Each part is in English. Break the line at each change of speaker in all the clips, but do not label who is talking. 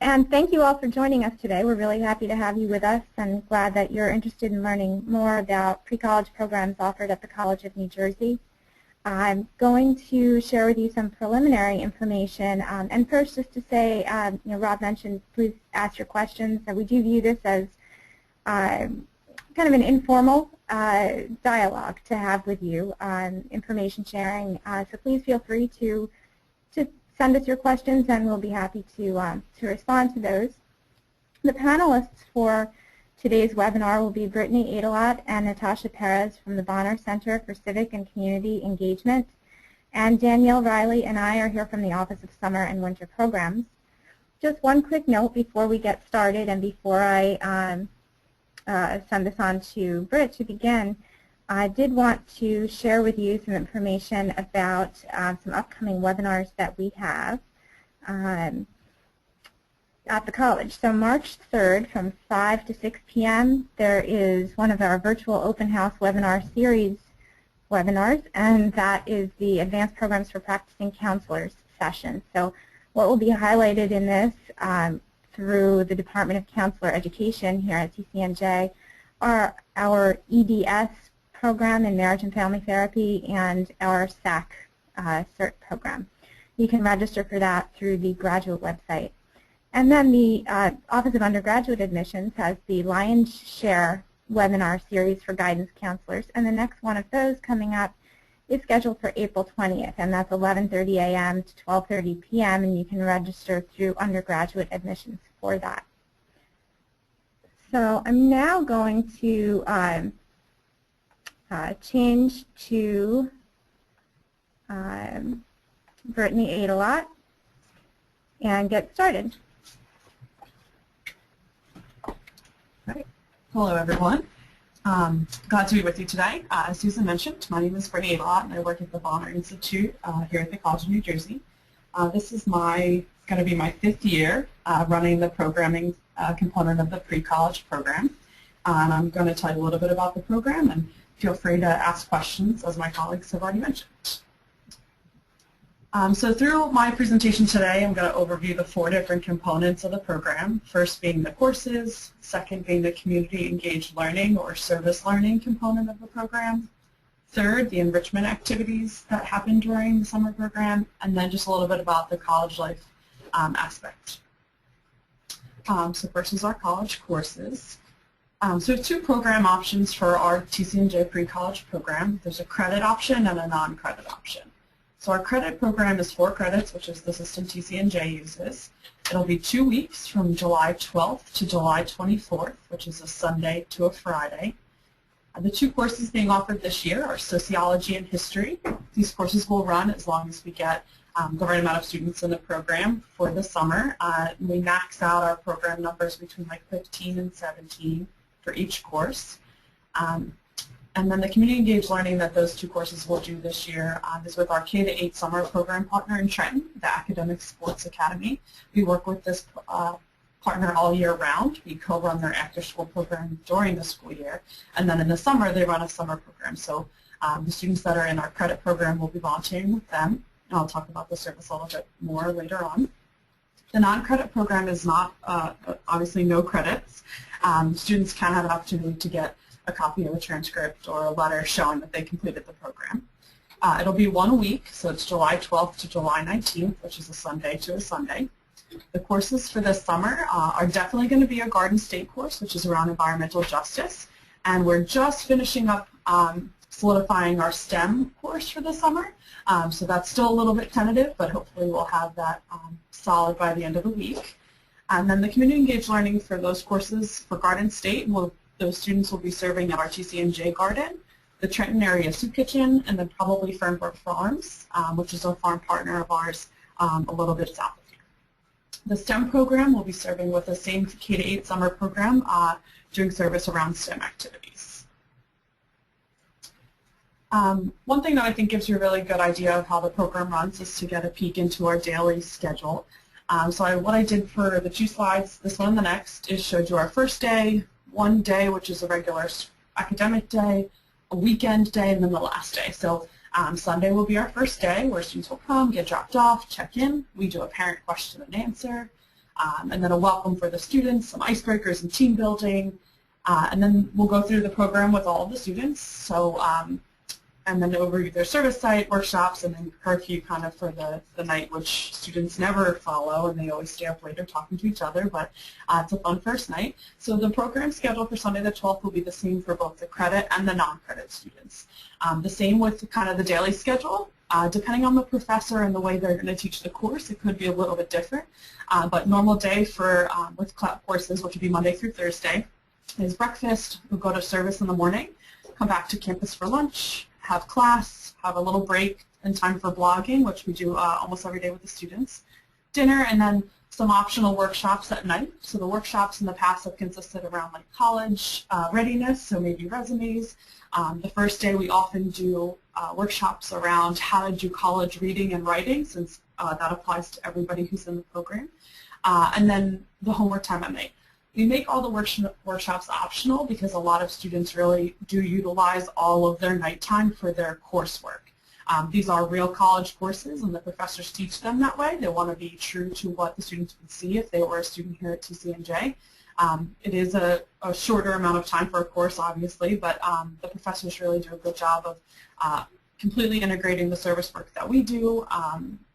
And thank you all for joining us today. We're really happy to have you with us and glad that you're interested in learning more about pre-college programs offered at the College of New Jersey. I'm going to share with you some preliminary information. And first, just to say, Rob mentioned, please ask your questions. We do view this as kind of an informal dialogue to have with you on information sharing. So please feel free to send us your questions, and we'll be happy to respond to those. The panelists for today's webinar will be Brittany Adelot and Natasha Perez from the Bonner Center for Civic and Community Engagement, and Danielle Riley and I are here from the Office of Summer and Winter Programs. Just one quick note before we get started and before I send this on to Britt to begin. I did want to share with you some information about some upcoming webinars that we have at the college. So March 3rd from 5 to 6 p.m. there is one of our virtual open house webinar series webinars, and that is the Advanced Programs for Practicing Counselors session. So what will be highlighted in this through the Department of Counselor Education here at TCNJ are our EDS program in Marriage and Family Therapy and our SAC CERT program. You can register for that through the graduate website. And then the Office of Undergraduate Admissions has the Lion's Share webinar series for guidance counselors, and the next one of those coming up is scheduled for April 20th, and that's 11:30 a.m. to 12:30 p.m., and you can register through undergraduate admissions for that. So I'm now going to change to Brittany Adelot and get started.
All right. Hello, everyone. Glad to be with you today. As Susan mentioned, my name is Brittany Adelot, and I work at the Bonner Institute here at the College of New Jersey. This is going to be my 5th year running the programming component of the pre-college program. And I'm going to tell you a little bit about the program, and feel free to ask questions, as my colleagues have already mentioned. So through my presentation today, I'm going to overview the 4 different components of the program, first being the courses, second being the community engaged learning or service learning component of the program, third, the enrichment activities that happen during the summer program, and then just a little bit about the college life aspect. So first is our college courses. So we have 2 program options for our TCNJ pre-college program. There's a credit option and a non-credit option. So our credit program is 4 credits, which is the system TCNJ uses. It'll be 2 weeks from July 12th to July 24th, which is a Sunday to a Friday. The 2 courses being offered this year are sociology and history. These courses will run as long as we get the right amount of students in the program for the summer. We max out our program numbers between like 15 and 17 for each course. And then the community engaged learning that those 2 courses will do this year is with our K-8 summer program partner in Trenton, the Academic Sports Academy. We work with this partner all year round. We co-run their after-school program during the school year, and then in the summer they run a summer program. So the students that are in our credit program will be volunteering with them. And I'll talk about the service a little bit more later on. The non-credit program is not, obviously, no credits. Students can have an opportunity to get a copy of a transcript or a letter showing that they completed the program. It'll be 1 week, so it's July 12th to July 19th, which is a Sunday to a Sunday. The courses for this summer are definitely going to be a Garden State course, which is around environmental justice, and we're just finishing up solidifying our STEM course for the summer. So that's still a little bit tentative, but hopefully we'll have that solid by the end of the week. And then the community engaged learning for those courses for Garden State, those students will be serving at our TCNJ Garden, the Trenton Area Soup Kitchen, and then probably Fernbrook Farms, which is a farm partner of ours a little bit south of here. The STEM program will be serving with the same K-8 summer program, doing service around STEM activities. One thing that I think gives you a really good idea of how the program runs is to get a peek into our daily schedule. What I did for the 2 slides, this one and the next, is showed you our first day, 1 day, which is a regular academic day, a weekend day, and then the last day. So Sunday will be our first day where students will come, get dropped off, check in. We do a parent question and answer. and then a welcome for the students, some icebreakers and team building, and then we'll go through the program with all of the students. So, and then overview their service site, workshops, and then curfew kind of for the night, which students never follow, and they always stay up later talking to each other, but it's a fun first night. So the program schedule for Sunday the 12th will be the same for both the credit and the non-credit students. The same with kind of the daily schedule. Depending on the professor and the way they're going to teach the course, it could be a little bit different. But normal day for with courses, which would be Monday through Thursday, is breakfast. We'll go to service in the morning, come back to campus for lunch, have class, have a little break and time for blogging, which we do almost every day with the students, dinner, and then some optional workshops at night. So the workshops in the past have consisted around like college readiness, so maybe resumes. The first day we often do workshops around how to do college reading and writing, since that applies to everybody who's in the program. And then the homework time at night. We make all the workshops optional because a lot of students really do utilize all of their nighttime for their coursework. These are real college courses, and the professors teach them that way. They want to be true to what the students would see if they were a student here at TCNJ. It is a shorter amount of time for a course, obviously, but the professors really do a good job of completely integrating the service work that we do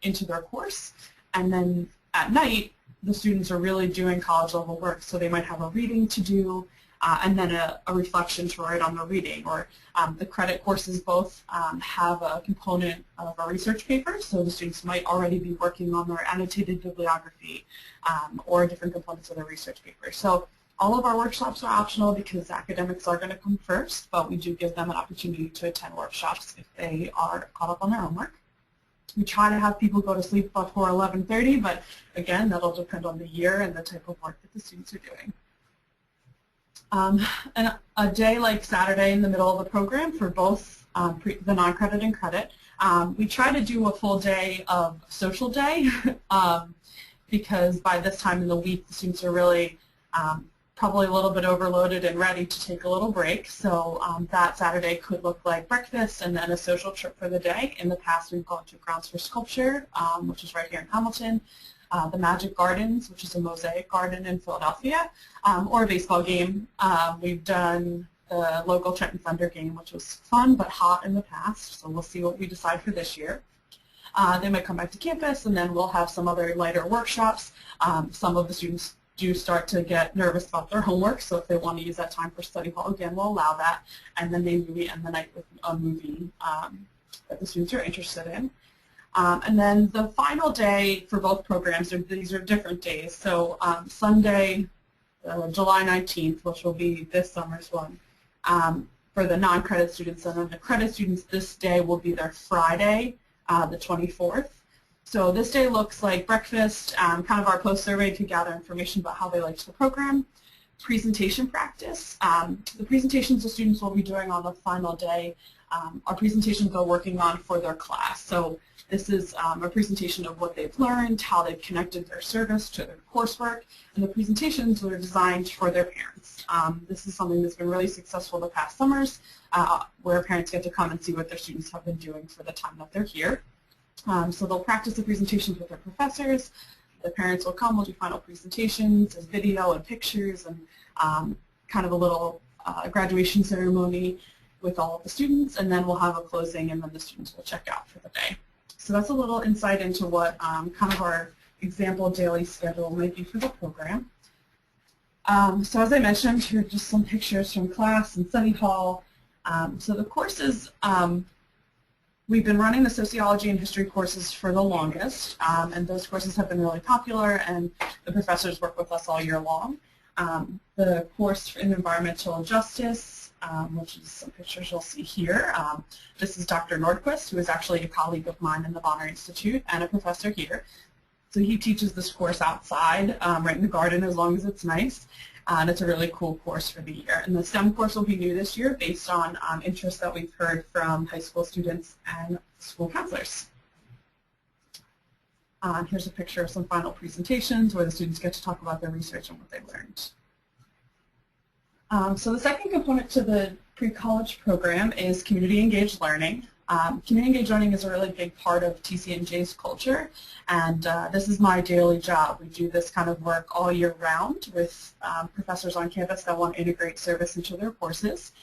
into their course. And then at night, the students are really doing college level work, so they might have a reading to do and then a reflection to write on the reading. Or the credit courses both have a component of a research paper, so the students might already be working on their annotated bibliography or different components of their research paper. So all of our workshops are optional because academics are going to come first, but we do give them an opportunity to attend workshops if they are caught up on their homework. We try to have people go to sleep before 11:30, but again, that'll depend on the year and the type of work that the students are doing. And a day like Saturday in the middle of the program for both the non-credit and credit, we try to do a full day of social day because by this time in the week, the students are really probably a little bit overloaded and ready to take a little break. So that Saturday could look like breakfast and then a social trip for the day. In the past, we've gone to Grounds for Sculpture, which is right here in Hamilton, the Magic Gardens, which is a mosaic garden in Philadelphia, or a baseball game. We've done the local Trenton Thunder game, which was fun but hot in the past, so we'll see what we decide for this year. They might come back to campus, and then we'll have some other lighter workshops. Some of the students do start to get nervous about their homework, so if they want to use that time for study hall, again, we'll allow that. And then maybe we end the night with a movie that the students are interested in. And then the final day for both programs, these are different days. So Sunday, July 19th, which will be this summer's one, for the non-credit students, and then the credit students, this day will be their Friday, the 24th. So this day looks like breakfast, kind of our post-survey to gather information about how they liked the program, presentation practice. The presentations the students will be doing on the final day are presentations they're working on for their class. So this is a presentation of what they've learned, how they've connected their service to their coursework, and the presentations are designed for their parents. This is something that's been really successful the past summers, where parents get to come and see what their students have been doing for the time that they're here. So they'll practice the presentations with their professors. The parents will come, we'll do final presentations, as video and pictures, and kind of a little graduation ceremony with all of the students, and then we'll have a closing, and then the students will check out for the day. So that's a little insight into what kind of our example daily schedule might be for the program. So as I mentioned, here are just some pictures from class and study hall. So the courses, we've been running the sociology and history courses for the longest, and those courses have been really popular, and the professors work with us all year long. The course in environmental justice, which is some pictures you'll see here. This is Dr. Nordquist, who is actually a colleague of mine in the Bonner Institute and a professor here. So he teaches this course outside, right in the garden, as long as it's nice. And it's a really cool course for the year. And the STEM course will be new this year based on interest that we've heard from high school students and school counselors. Here's a picture of some final presentations where the students get to talk about their research and what they learned. So the second component to the pre-college program is community engaged learning. Community engaged learning is a really big part of TCNJ's culture, and this is my daily job. We do this kind of work all year round with professors on campus that want to integrate service into their courses.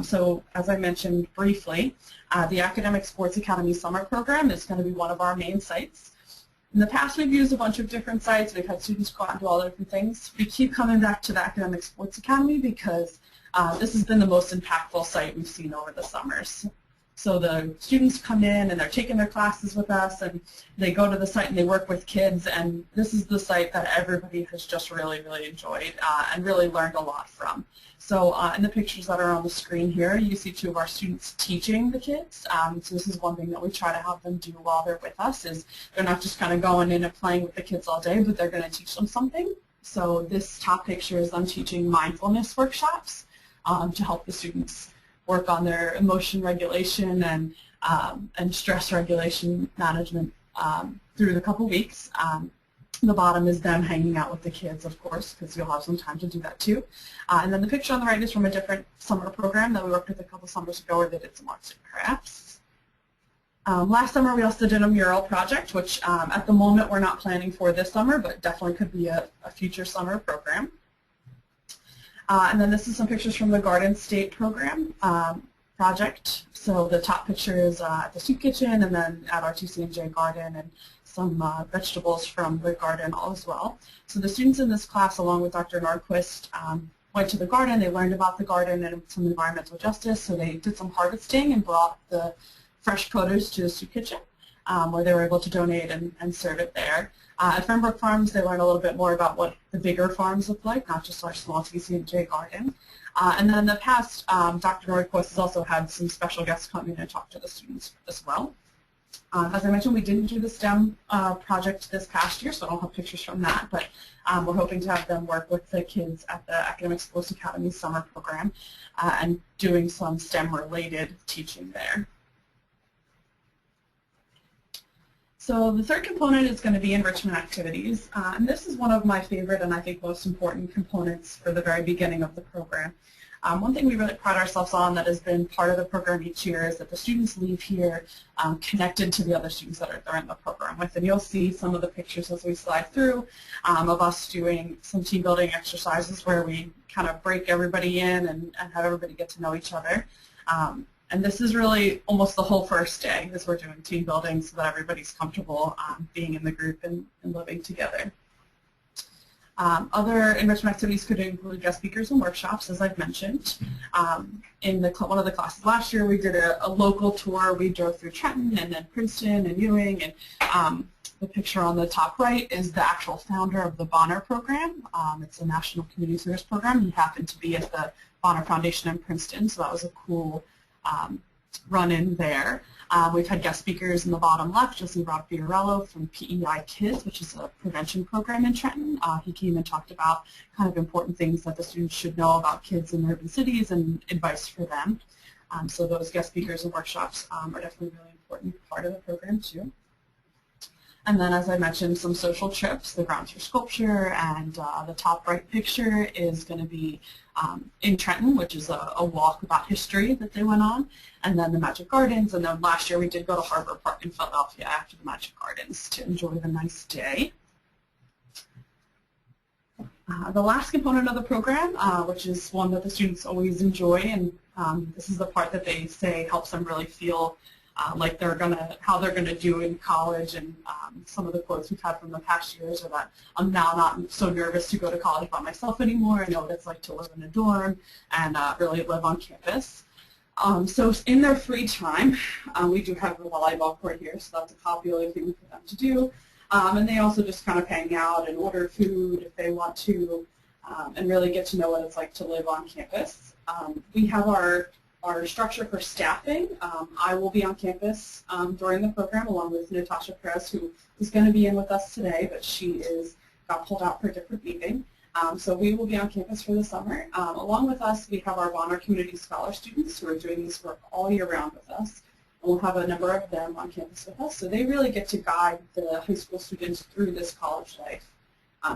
So as I mentioned briefly, the Academic Sports Academy Summer Program is going to be one of our main sites. In the past, we've used a bunch of different sites. We've had students go out and do all the different things. We keep coming back to the Academic Sports Academy because this has been the most impactful site we've seen over the summers. So the students come in and they're taking their classes with us, and they go to the site and they work with kids, and this is the site that everybody has just really, really enjoyed and really learned a lot from. So in the pictures that are on the screen here, you see two of our students teaching the kids. So this is one thing that we try to have them do while they're with us, is they're not just kind of going in and playing with the kids all day, but they're going to teach them something. So this top picture is them teaching mindfulness workshops to help the students work on their emotion regulation and stress regulation management through the couple weeks. The bottom is them hanging out with the kids, of course, because you'll have some time to do that too. And then the picture on the right is from a different summer program that we worked with a couple summers ago, where they did some arts and crafts. Last summer we also did a mural project, which at the moment we're not planning for this summer, but definitely could be a future summer program. And then this is some pictures from the Garden State program project. So the top picture is at the soup kitchen, and then at our TCNJ garden, and some vegetables from the garden as well. So the students in this class, along with Dr. Nordquist, went to the garden. They learned about the garden and some environmental justice. So they did some harvesting and brought the fresh produce to the soup kitchen, where they were able to donate and serve it there. At Fernbrook Farms, they learned a little bit more about what the bigger farms look like, not just our small TCNJ garden. And then in the past, Dr. Nordquist has also had some special guests come in and talk to the students as well. As I mentioned, we didn't do the STEM project this past year, so I don't have pictures from that, but we're hoping to have them work with the kids at the Academic Sports Academy summer program and doing some STEM-related teaching there. So the third component is going to be enrichment activities, and this is one of my favorite and I think most important components for the very beginning of the program. One thing we really pride ourselves on that has been part of the program each year is that the students leave here connected to the other students that are in the program with. And you'll see some of the pictures as we slide through of us doing some team building exercises where we kind of break everybody in and have everybody get to know each other. And this is really almost the whole first day as we're doing team building so that everybody's comfortable being in the group and living together. Other enrichment activities could include guest speakers and workshops, as I've mentioned. In one of the classes last year, we did a local tour. We drove through Trenton and then Princeton and Ewing. And the picture on the top right is the actual founder of the Bonner program. It's a national community service program. He happened to be at the Bonner Foundation in Princeton, so that was a cool run-in there. We've had guest speakers in the bottom left. You'll see Rob Fiorello from PEI Kids, which is a prevention program in Trenton. He came and talked about kind of important things that the students should know about kids in urban cities and advice for them. So those guest speakers and workshops are definitely a really important part of the program too. And then, as I mentioned, some social trips, the Grounds for Sculpture, and the top right picture is going to be in Trenton, which is a walk about history that they went on, and then the Magic Gardens, and then last year we did go to Harbor Park in Philadelphia after the Magic Gardens to enjoy the nice day. The last component of the program, which is one that the students always enjoy, and this is the part that they say helps them really feel like how they're gonna do in college, and some of the quotes we've had from the past years are that I'm now not so nervous to go to college by myself anymore. I know what it's like to live in a dorm and really live on campus. So in their free time, we do have a volleyball court here, so that's a popular thing for them to do. And they also just kind of hang out and order food if they want to, and really get to know what it's like to live on campus. We have our structure for staffing. I will be on campus during the program along with Natasha Perez, who is going to be in with us today, but she got pulled out for a different meeting. So we will be on campus for the summer. Along with us, we have our Bonner Community Scholar students who are doing this work all year round with us. And we'll have a number of them on campus with us. So they really get to guide the high school students through this college life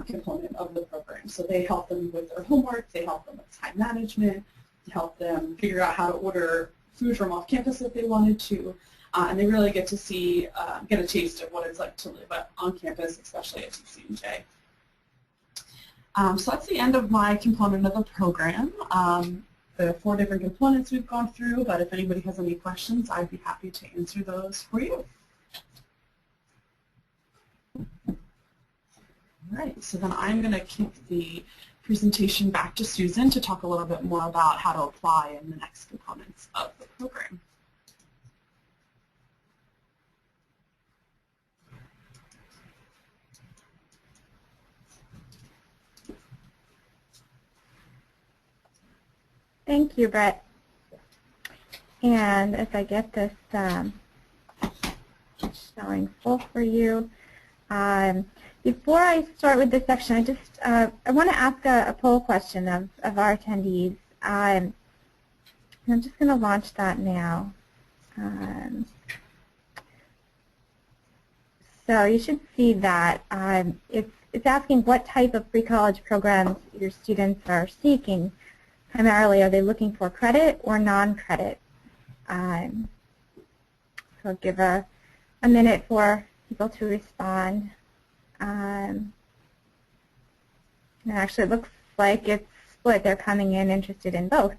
component of the program. So they help them with their homework, they help them with time management, help them figure out how to order food from off campus if they wanted to, and they really get to see, get a taste of what it's like to live on campus, especially at TCNJ. So that's the end of my component of the program. The 4 different components we've gone through, but if anybody has any questions, I'd be happy to answer those for you. All right, so then I'm going to kick the presentation back to Susan to talk a little bit more about how to apply in the next components of the program.
Thank you, Brett. And as I get this showing full for you, before I start with this section, I want to ask a poll question of our attendees. I'm just going to launch that now. So you should see that it's asking what type of pre-college programs your students are seeking. Primarily, are they looking for credit or non-credit? So I'll give a minute for people to respond. And actually, it looks like it's split. They're coming in interested in both,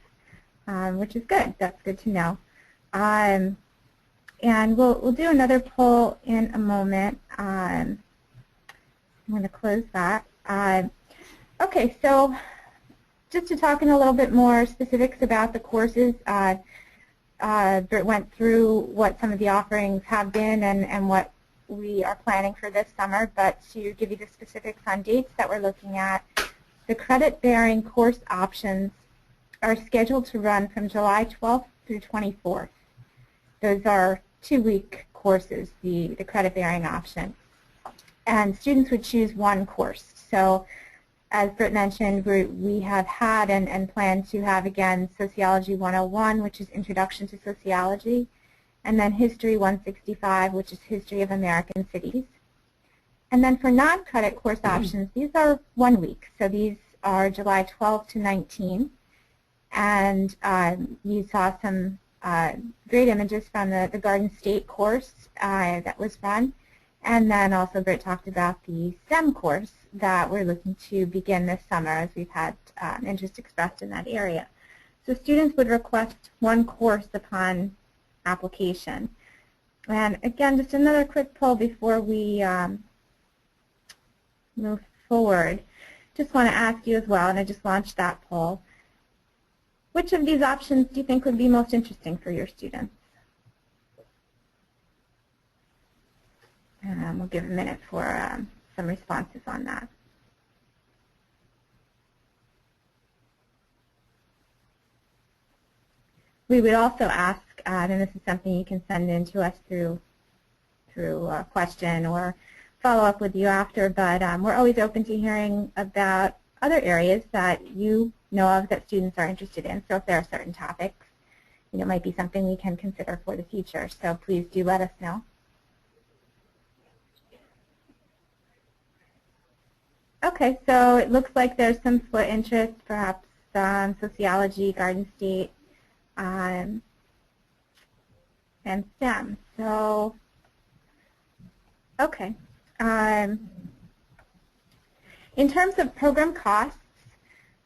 which is good. That's good to know. And we'll do another poll in a moment. I'm going to close that. Okay, so just to talk in a little bit more specifics about the courses, Britt went through what some of the offerings have been and what we are planning for this summer, but to give you the specifics on dates that we're looking at, the credit-bearing course options are scheduled to run from July 12th through 24th. Those are 2-week courses, the credit-bearing option. And students would choose one course. So as Britt mentioned, we have had and plan to have again Sociology 101, which is Introduction to Sociology, and then History 165, which is History of American Cities. And then for non-credit course options, these are 1 week. So these are July 12 to 19. And you saw some great images from the Garden State course that was run. And then also Britt talked about the STEM course that we're looking to begin this summer as we've had interest expressed in that area. So students would request one course upon application. And again, just another quick poll before we move forward. Just want to ask you as well, and I just launched that poll, which of these options do you think would be most interesting for your students? And we'll give a minute for some responses on that. We would also ask, and this is something you can send in to us through a question or follow up with you after, but we're always open to hearing about other areas that you know of that students are interested in. So if there are certain topics, it might be something we can consider for the future. So please do let us know. Okay, so it looks like there's some split interest, perhaps sociology, Garden State, and STEM. So, okay. In terms of program costs,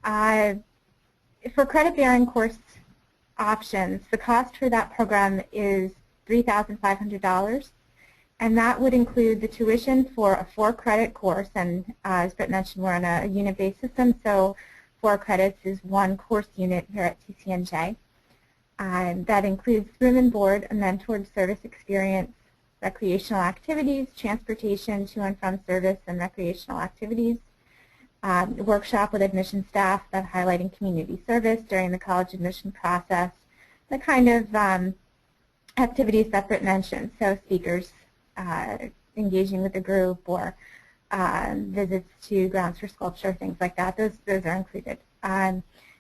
for credit-bearing course options, the cost for that program is $3,500. And that would include the tuition for a 4-credit course, and as Britt mentioned, we're on a unit-based system, so 4 credits is 1 course unit here at TCNJ. That includes room and board, a mentored service experience, recreational activities, transportation to and from service and recreational activities, workshop with admission staff that highlighting community service during the college admission process, the kind of activities that Britt mentioned, so speakers, engaging with the group, or visits to grounds for sculpture, things like that. Those are included.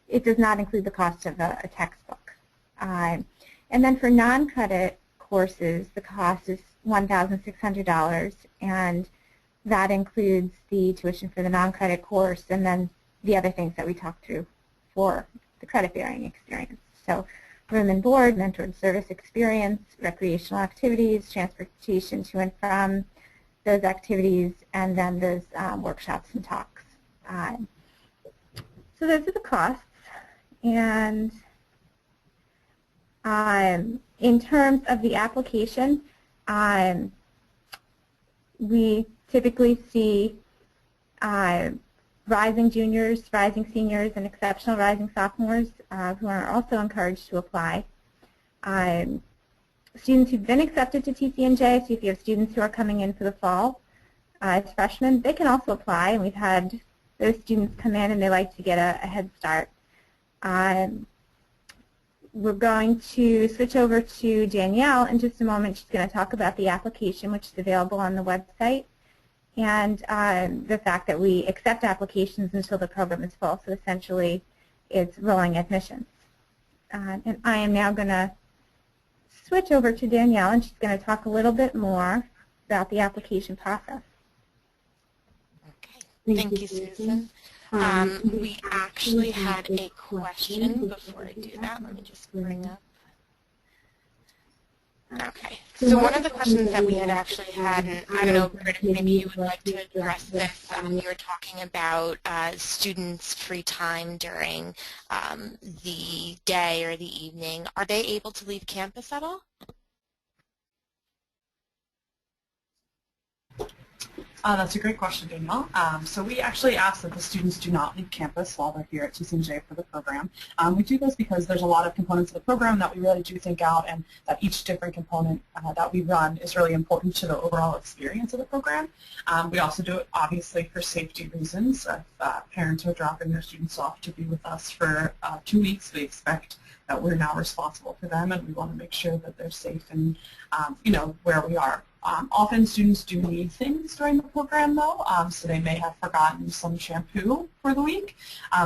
It does not include the cost of a textbook. And then for non-credit courses, the cost is $1,600, and that includes the tuition for the non-credit course and then the other things that we talked through for the credit-bearing experience. So room and board, mentored service experience, recreational activities, transportation to and from those activities, and then those workshops and talks. So those are the costs. And in terms of the application, we typically see rising juniors, rising seniors, and exceptional rising sophomores who are also encouraged to apply. Students who've been accepted to TCNJ, so if you have students who are coming in for the fall as freshmen, they can also apply, and we've had those students come in and they like to get a head start. We're going to switch over to Danielle in just a moment. She's going to talk about the application, which is available on the website, and the fact that we accept applications until the program is full. So essentially, it's rolling admissions. And I am now going to switch over to Danielle, and she's going to talk a little bit more about the application process.
Okay, thank you, Susan. We actually had a question before I do that. Let me just bring up. Okay, so one of the questions that we had actually had, and I don't know, Britt, if maybe you would like to address this. You were talking about students' free time during the day or the evening. Are they able to leave campus at all?
That's a great question, Danielle. So we actually ask that the students do not leave campus while they're here at TCNJ for the program. We do this because there's a lot of components of the program that we really do think out, and that each different component that we run is really important to the overall experience of the program. We also do it, obviously, for safety reasons. If parents are dropping their students off to be with us for 2 weeks, we expect that we're now responsible for them, and we want to make sure that they're safe and, where we are. Often students do need things during the program, though, so they may have forgotten some shampoo for the week.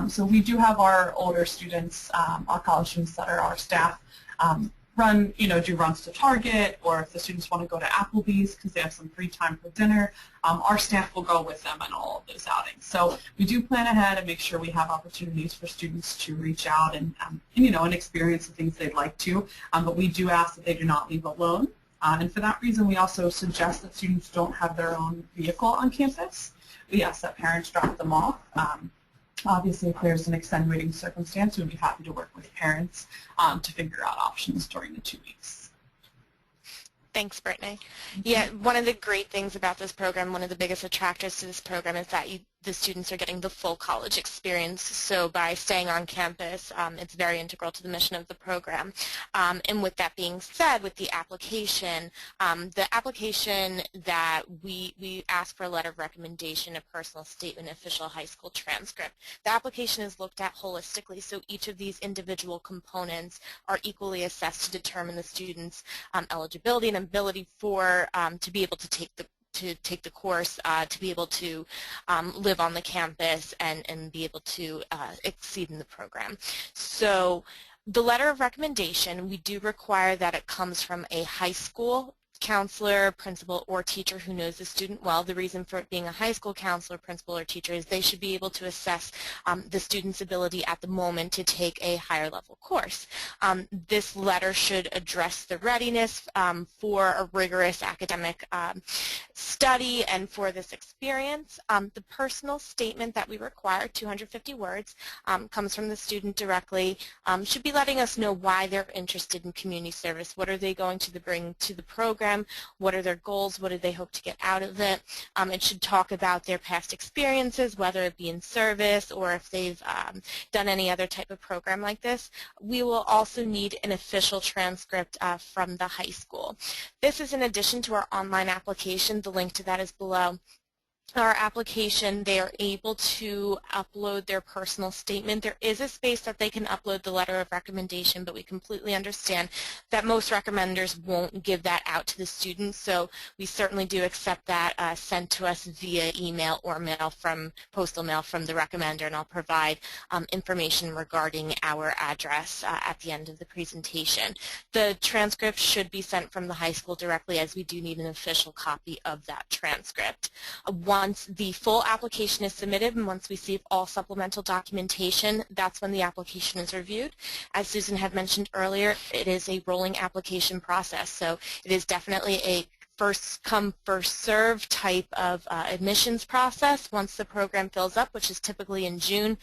So we do have our older students, our college students that are our staff, do runs to Target, or if the students want to go to Applebee's because they have some free time for dinner, our staff will go with them on all of those outings. So we do plan ahead and make sure we have opportunities for students to reach out and experience the things they'd like to, but we do ask that they do not leave alone. And for that reason, we also suggest that students don't have their own vehicle on campus. We ask that parents drop them off. Obviously, if there's an extenuating circumstance, we'd be happy to work with parents to figure out options during the 2 weeks.
Thanks, Brittany. Yeah, one of the great things about this program, one of the biggest attractors to this program is that the students are getting the full college experience. So by staying on campus, it's very integral to the mission of the program. And with that being said, with the application that we ask for a letter of recommendation, a personal statement, official high school transcript. The application is looked at holistically, so each of these individual components are equally assessed to determine the student's eligibility and ability for to be able to take the course, to be able to live on the campus and be able to exceed in the program. So the letter of recommendation, we do require that it comes from a high school counselor, principal, or teacher who knows the student well. The reason for it being a high school counselor, principal, or teacher is they should be able to assess the student's ability at the moment to take a higher level course. This letter should address the readiness for a rigorous academic study and for this experience. The personal statement that we require, 250 words, comes from the student directly, should be letting us know why they're interested in community service. What are they going to bring to the program? What are their goals? What do they hope to get out of it? It should talk about their past experiences, whether it be in service or if they've done any other type of program like this. We will also need an official transcript from the high school. This is in addition to our online application. The link to that is below. Our application, they are able to upload their personal statement. There is a space that they can upload the letter of recommendation, but we completely understand that most recommenders won't give that out to the students, so we certainly do accept that sent to us via email or mail from postal mail from the recommender, and I'll provide information regarding our address at the end of the presentation. The transcript should be sent from the high school directly, as we do need an official copy of that transcript. once the full application is submitted and once we receive all supplemental documentation, that's when the application is reviewed. As Susan had mentioned earlier, it is a rolling application process, so it is definitely a first come, first serve type of admissions process. Once the program fills up, which is typically in June,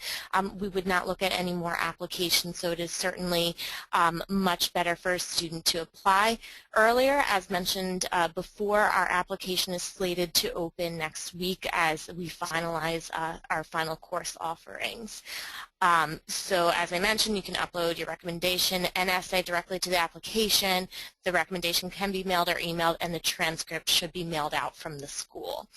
we would not look at any more applications, so it is certainly much better for a student to apply earlier. As mentioned before, our application is slated to open next week as we finalize our final course offerings. So as I mentioned, you can upload your recommendation and essay directly to the application. The recommendation can be mailed or emailed, and the transcript should be mailed out from the school.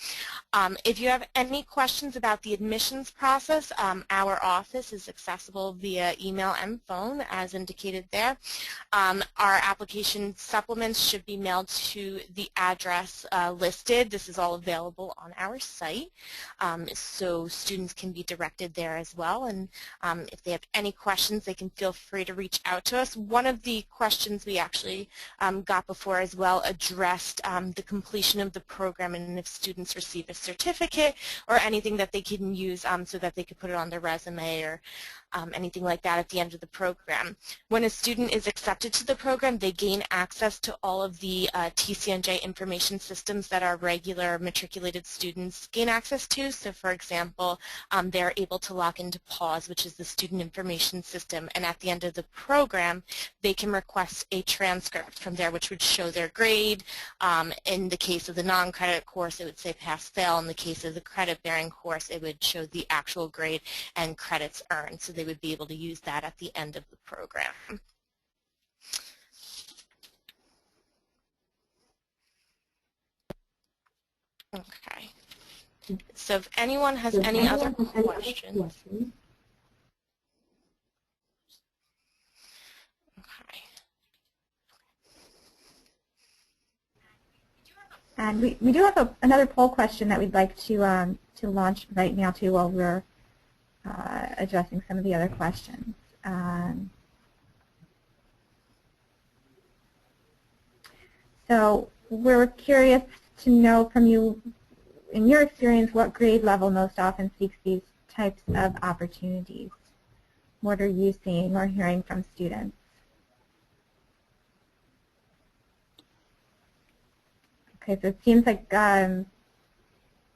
If you have any questions about the admissions process, our office is accessible via email and phone as indicated there. Our application supplements should be mailed to the address listed. This is all available on our site, so students can be directed there as well. And if they have any questions, they can feel free to reach out to us. One of the questions we actually got before as well addressed the completion of the program and if students receive a certificate or anything that they can use so that they could put it on their resume or anything like that at the end of the program. When a student is accepted to the program, they gain access to all of the TCNJ information systems that our regular matriculated students gain access to. So for example, they're able to log into PAWS, which is the student information system, and at the end of the program, they can request a transcript from there which would show their grade. In the case of the non-credit course, it would say pass-fail. In the case of the credit-bearing course, it would show the actual grade and credits earned. So they would be able to use that at the end of the program. Okay. So if anyone has any other questions. Okay.
And we do have another poll question that we'd like to launch right now too while we're addressing some of the other questions. So we're curious to know from you, in your experience, what grade level most often seeks these types of opportunities? What are you seeing or hearing from students? Okay, so it seems like a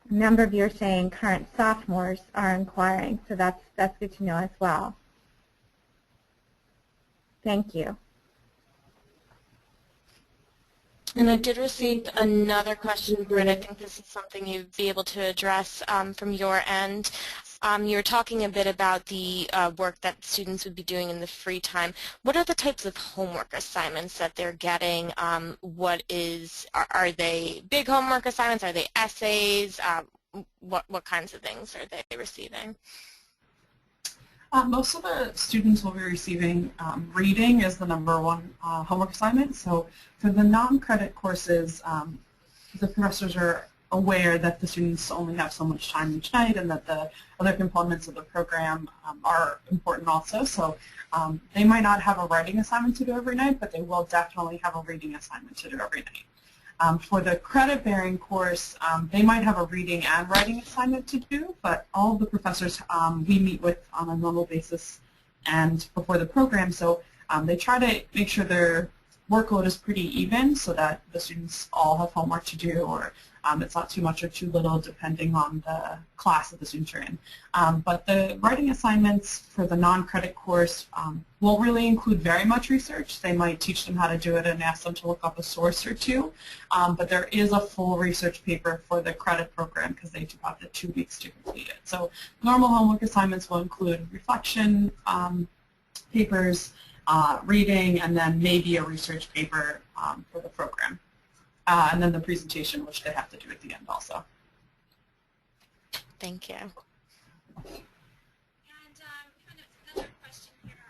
number of you are saying current sophomores are inquiring, so that's good to know as well. Thank you.
And I did receive another question, Britt. I think this is something you'd be able to address from your end. You were talking a bit about the work that students would be doing in the free time. What are the types of homework assignments that they're getting? Are they big homework assignments? Are they essays? What kinds of things are they receiving?
Most of the students will be receiving reading as the #1 homework assignment. So for the non-credit courses, the professors are aware that the students only have so much time each night and that the other components of the program are important also. So they might not have a writing assignment to do every night, but they will definitely have a reading assignment to do every night. For the credit-bearing course, they might have a reading and writing assignment to do, but all of the professors we meet with on a normal basis and before the program, so they try to make sure their workload is pretty even so that the students all have homework to do, or it's not too much or too little depending on the class that the students are in. But the writing assignments for the non-credit course won't really include very much research. They might teach them how to do it and ask them to look up a source or two, but there is a full research paper for the credit program because they do have the 2 weeks to complete it. So normal homework assignments will include reflection papers, reading, and then maybe a research paper for the program. And then the presentation, which they have to do at the end also.
Thank you.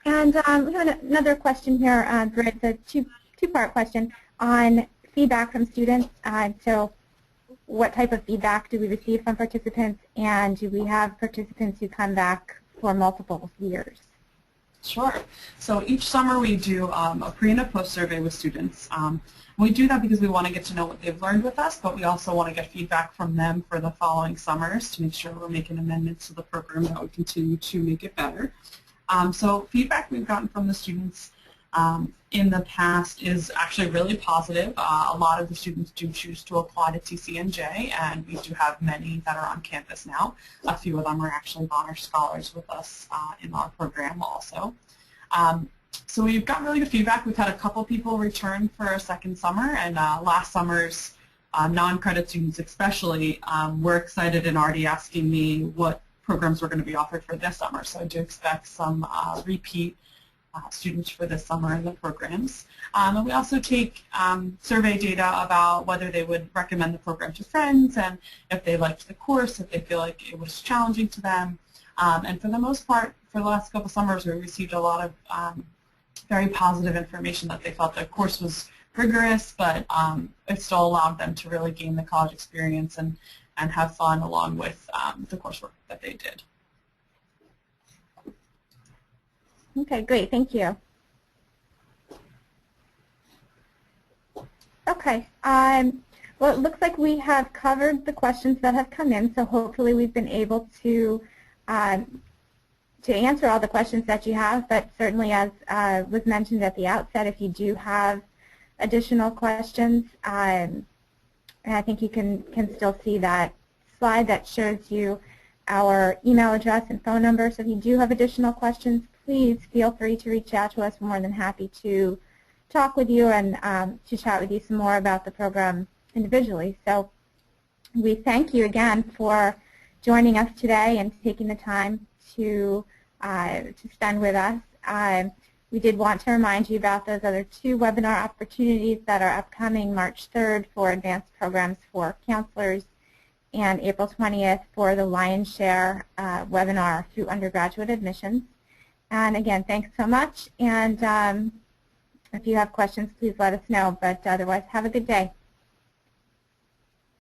And we have another question here, Britt. It's a two-part question on feedback from students. So what type of feedback do we receive from participants, and do we have participants who come back for multiple years?
Sure. So each summer we do a pre and a post survey with students. We do that because we want to get to know what they've learned with us, but we also want to get feedback from them for the following summers to make sure we're making amendments to the program that would continue to make it better. So feedback we've gotten from the students in the past is actually really positive. A lot of the students do choose to apply to TCNJ, and we do have many that are on campus now. A few of them are actually honor scholars with us in our program also. So we've got really good feedback. We've had a couple people return for a second summer, and last summer's non-credit students especially were excited and already asking me what programs were going to be offered for this summer. So I do expect some repeat students for this summer in the programs. And we also take survey data about whether they would recommend the program to friends and if they liked the course, if they feel like it was challenging to them. And for the most part, for the last couple summers, we received a lot of very positive information that they felt the course was rigorous, but it still allowed them to really gain the college experience and have fun along with the coursework that they did.
Okay, great. Thank you. Okay. Well, it looks like we have covered the questions that have come in, so hopefully we've been able to answer all the questions that you have, but certainly as was mentioned at the outset, if you do have additional questions, and I think you can still see that slide that shows you our email address and phone number. So if you do have additional questions, please feel free to reach out to us. We're more than happy to talk with you and to chat with you some more about the program individually. So we thank you again for joining us today and taking the time to spend with us. We did want to remind you about those other 2 webinar opportunities that are upcoming March 3rd for advanced programs for counselors and April 20th for the Lion's Share webinar through undergraduate admissions. And again, thanks so much. And if you have questions, please let us know. But otherwise, have a good day.